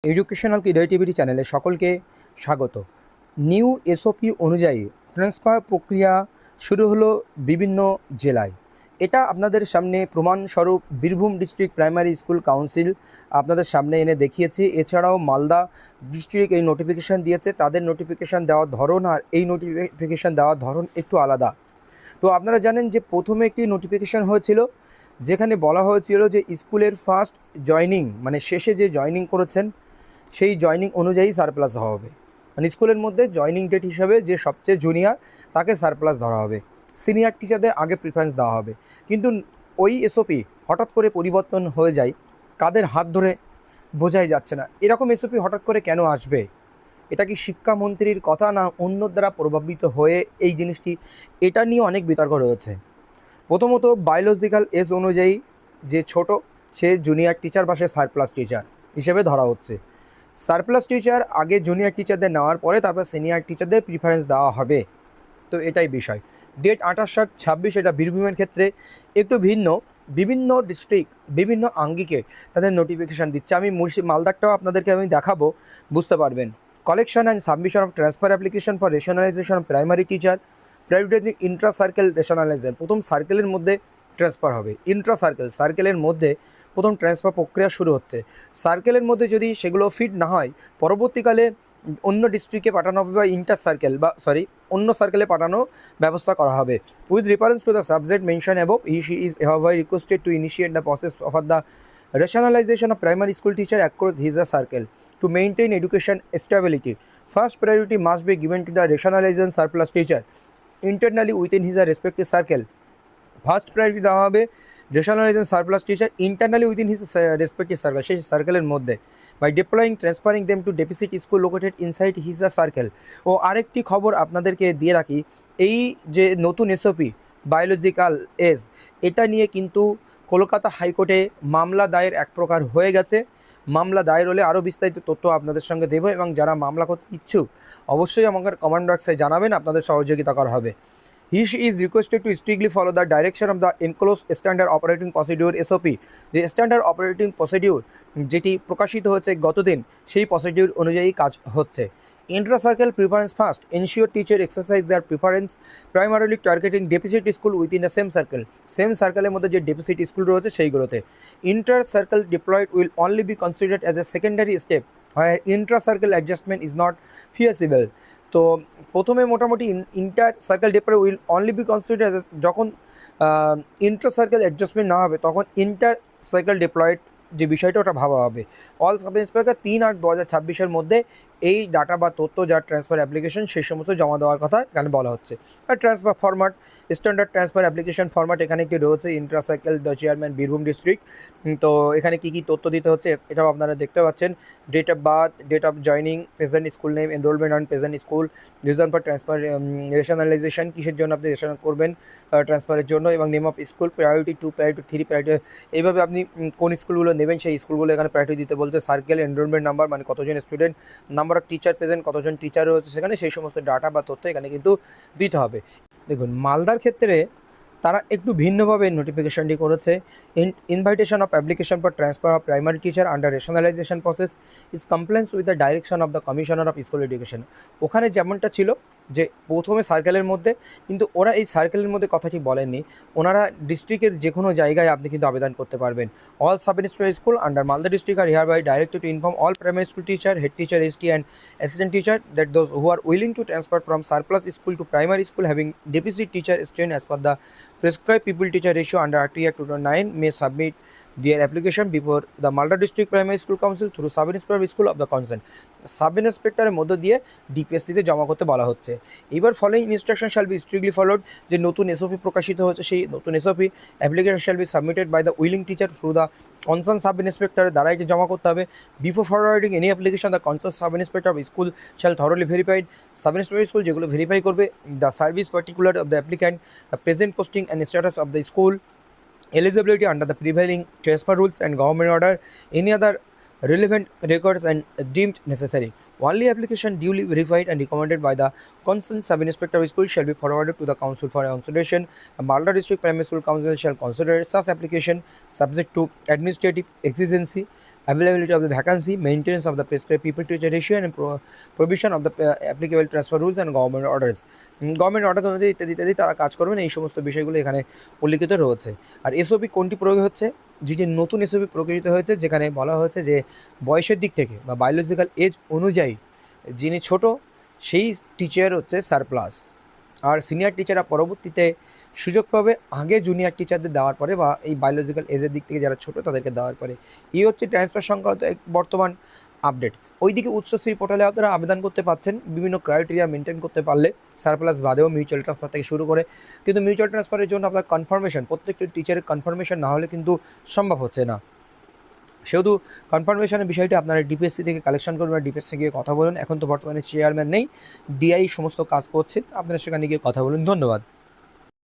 Educational creativity চ্যানেলে সকলকে স্বাগত। নিউ এসওপি অনুযায়ী ট্রান্সফার প্রক্রিয়া শুরু হলো বিভিন্ন জেলায়। এটা আপনাদের সামনে প্রমাণস্বরূপ Birbhum district primary school council আপনাদের সামনে এনে দেখিয়েছি। এছাড়াও মালদা ডিস্ট্রিক্ট এই নোটিফিকেশান দিয়েছে। তাদের নোটিফিকেশান দেওয়ার ধরন আর এই নোটিফিকেশান দেওয়ার ধরন একটু আলাদা। তো আপনারা জানেন যে প্রথমে একটি নোটিফিকেশান হয়েছিল যেখানে বলা হয়েছিল যে স্কুলের ফার্স্ট জয়নিং মানে শেষে যে জয়নিং করেছেন সেই জয়নিং অনুযায়ী সারপ্লাস হওয়া হবে। মানে স্কুলের মধ্যে জয়নিং ডেট হিসাবে যে সবচেয়ে জুনিয়র তাকে সারপ্লাস ধরা হবে, সিনিয়র টিচারদের আগে প্রিফারেন্স দেওয়া হবে। কিন্তু ওই এসওপি হঠাৎ করে পরিবর্তন হয়ে যায়, কাদের হাত ধরে বোঝাই যাচ্ছে না। এরকম এসওপি হঠাৎ করে কেন আসবে? এটা কি শিক্ষামন্ত্রীর কথা না অন্য দ্বারা প্রভাবিত হয়ে এই জিনিসটি? এটা নিয়ে অনেক বিতর্ক রয়েছে। প্রথমত বায়োলজিক্যাল এজ অনুযায়ী যে ছোট সে জুনিয়র টিচার বা সে সারপ্লাস টিচার হিসেবে ধরা হচ্ছে। সারপ্লাস টিচার আগে জুনিয়র টিচারদের নেওয়ার পরে তারপর সিনিয়র টিচারদের প্রিফারেন্স দেওয়া হবে। তো এটাই বিষয়। ডেট 28/7/26 এটা বীরভূমের ক্ষেত্রে একটু ভিন্ন। বিভিন্ন ডিস্ট্রিক্ট বিভিন্ন আঙ্গিকে তাদের নোটিফিকেশান দিচ্ছে। আমি মালদারটাও আপনাদেরকে আমি দেখাবো, বুঝতে পারবেন। Collection and submission of transfer application for rationalisation of primary teacher priority Intra circle rationalisation. প্রথম সার্কেলের মধ্যে ট্রান্সফার হবে। ইন্ট্রা সার্কেলের মধ্যে প্রথম ট্রান্সফার প্রক্রিয়া শুরু হচ্ছে। সার্কেলের মধ্যে যদি সেগুলো ফিট না হয় পরবর্তীকালে অন্য ডিস্ট্রিক্টে পাঠানো হবে বা অন্য সার্কেলে পাঠানোর ব্যবস্থা করা হবে। With reference to the subject mention above she is hereby requested to initiate the process of the rationalization of primary school teacher across his circle to maintain education stability. First priority must be given to the rationalization surplus teacher internally within his respective circle. First priority দেওয়া হবে rationalisation surplus teacher internally within his respective circle, সেই সার্কেলের মধ্যে by deploying transferring them to deficit school located inside his circle. ও আরেকটি খবর আপনাদেরকে দিয়ে রাখি, এই যে নতুন এসওপি বায়োলজিক্যাল এজ এটা নিয়ে কিন্তু কলকাতা হাইকোর্টে মামলা দায়ের এক প্রকার হয়ে গেছে। মামলা দায়ের হলে আরও বিস্তারিত তথ্য আপনাদের সঙ্গে দেবো, এবং যারা মামলা করতে ইচ্ছুক অবশ্যই আমাকে কমেন্ট বক্সে জানাবেন, আপনাদের সহযোগিতা করা হবে। She is requested to strictly follow the direction of the enclosed standard operating procedure SOP। যে স্ট্যান্ডার্ড অপারেটিং প্রসিডিউর যেটি প্রকাশিত হয়েছে গতদিন, সেই প্রসিডিউর অনুযায়ী কাজ হচ্ছে। Intra circle preference first ensure teacher exercise their preference primarily targeting deficit school within the same সার্কেলের মধ্যে যে ডেফিসিট স্কুল রয়েছে সেইগুলোতে। Inter circle deployed will only be considered as a secondary step হয় intra circle adjustment is not feasible. তো প্রথমে মোটামুটি inter circle deploy will only be consider as, যখন ইন্টার সার্কেল অ্যাডজাস্টমেন্ট না হবে তখন ইন্টার সার্কেল ডিপ্লয়েড যে বিষয়টা ওটা ভাবা হবে। অল সাব ইন্সপেক্টর 3/8/2026 মধ্যে এই ডাটা বা তথ্য যার ট্রান্সফার অ্যাপ্লিকেশন সেই সমস্ত জমা দেওয়ার কথা এখানে বলা হচ্ছে। আর transfer format standard transfer application format এখানে একটি রয়েছে। Intra circle the chairman Birbhum district. তো এখানে কী কী তথ্য দিতে হচ্ছে এটাও আপনারা দেখতে পাচ্ছেন। Date of birth, date of joining, present school name, enrolment on present school, reason for transfer, rationalisation কিসের জন্য আপনি রেশন করবেন ট্রান্সফারের জন্য, এবং name of school, priority 2, priority 3, priority, এইভাবে আপনি কোন স্কুলগুলো নেবেন সেই স্কুলগুলো এখানে প্রায়োরিটি দিতে বলছে। সার্কেল এনরোলমেন্ট নাম্বার মানে কতজন student, number of teacher present কতজন টিচার রয়েছে সেখানে, সেই সমস্ত ডাটা বা তথ্য এখানে কিন্তু দিতে হবে। দেখুন মালদার ক্ষেত্রে তারা একটু ভিন্নভাবে নোটিফিকেশনটি করেছে। Invitation of application for transfer of primary teacher under rationalisation process is compliance with the direction of the commissioner of school education. ওখানে যেমনটা ছিল যে প্রথমে সার্কেলের মধ্যে, কিন্তু ওরা এই সার্কেলের মধ্যে কথাটি বলেননি, ওনারা ডিস্ট্রিক্টের যে কোনো জায়গায় আপনি কিন্তু আবেদন করতে পারবেন। All sub inspector school under Malda district are hereby directed to inform all primary school teacher, head teacher, ST and assistant teacher that those who are willing to transfer from surplus school to primary school having deficit teacher strain as per the prescribed pupil teacher ratio under RT Act 2009 may submit their application before the Malda District Primary School Council through Sub Inspector School of the concern। Sub ইন্সপেক্টরের মধ্য দিয়ে ডিপিএসসিতে জমা করতে বলা হচ্ছে। এবার following instruction shall be strictly followed. যে নতুন এসওপি প্রকাশিত হচ্ছে সেই নতুন SOP application shall be submitted by the willing teacher through the concern sub ইন্সপেক্টরের দ্বারা এটি জমা করতে হবে। Before forwarding any application the concern sub inspector of school shall thoroughly verified. Sub inspector school যেগুলো ভেরিফাই করবে the service particular of the applicant, the present posting and status of the school, eligibility under the prevailing transfer rules and government order, any other relevant records and deemed necessary. Only application duly verified and recommended by the concerned sub-inspector of school shall be forwarded to the council for consideration. The Malda District Primary School Council shall consider such application subject to administrative exigency availability of the vacancy, maintenance of the prescribed people teacher ratio and provision of the applicable transfer rules and government orders. Government order অনুযায়ী ইত্যাদি ইত্যাদি তারা কাজ করবেন, এই সমস্ত বিষয়গুলো এখানে উল্লিখিত রয়েছে। আর এসওপি কোনটি প্রয়োগ হচ্ছে, যেটি নতুন এসওপি প্রকাশিত হয়েছে, যেখানে বলা হয়েছে যে বয়সের দিক থেকে বা বায়োলজিক্যাল এজ অনুযায়ী যিনি ছোট সেই টিচার হচ্ছে সারপ্লাস, আর সিনিয়র টিচাররা পরবর্তীতে সুযোগ পাবে আগে জুনিয়র টিচারদের দেওয়ার পরে বা এই বায়োলজিক্যাল এজের দিক থেকে যারা ছোটো তাদেরকে দেওয়ার পরে। এই হচ্ছে ট্রান্সফার সংক্রান্ত এক বর্তমান আপডেট। ওইদিকে উচ্চশ্রী পোর্টালে আপনারা আবেদন করতে পারছেন বিভিন্ন ক্রাইটেরিয়া মেনটেন করতে পারলে, সারপ্লাস বাদেও মিউচুয়াল ট্রান্সফার থেকে শুরু করে। কিন্তু মিউচুয়াল ট্রান্সফারের জন্য আপনার কনফার্মেশন, প্রত্যেকটি টিচারের কনফার্মেশন না হলে কিন্তু সম্ভব হচ্ছে না। সেহেতু কনফার্মেশনের বিষয়টি আপনারা ডিপিএসসি থেকে কালেকশন করবেন, ডিপিএসসি গিয়ে কথা বলুন। এখন তো বর্তমানে চেয়ারম্যান নেই, ডিআই সমস্ত কাজ করছেন, আপনারা সেখানে গিয়ে কথা বলুন। ধন্যবাদ।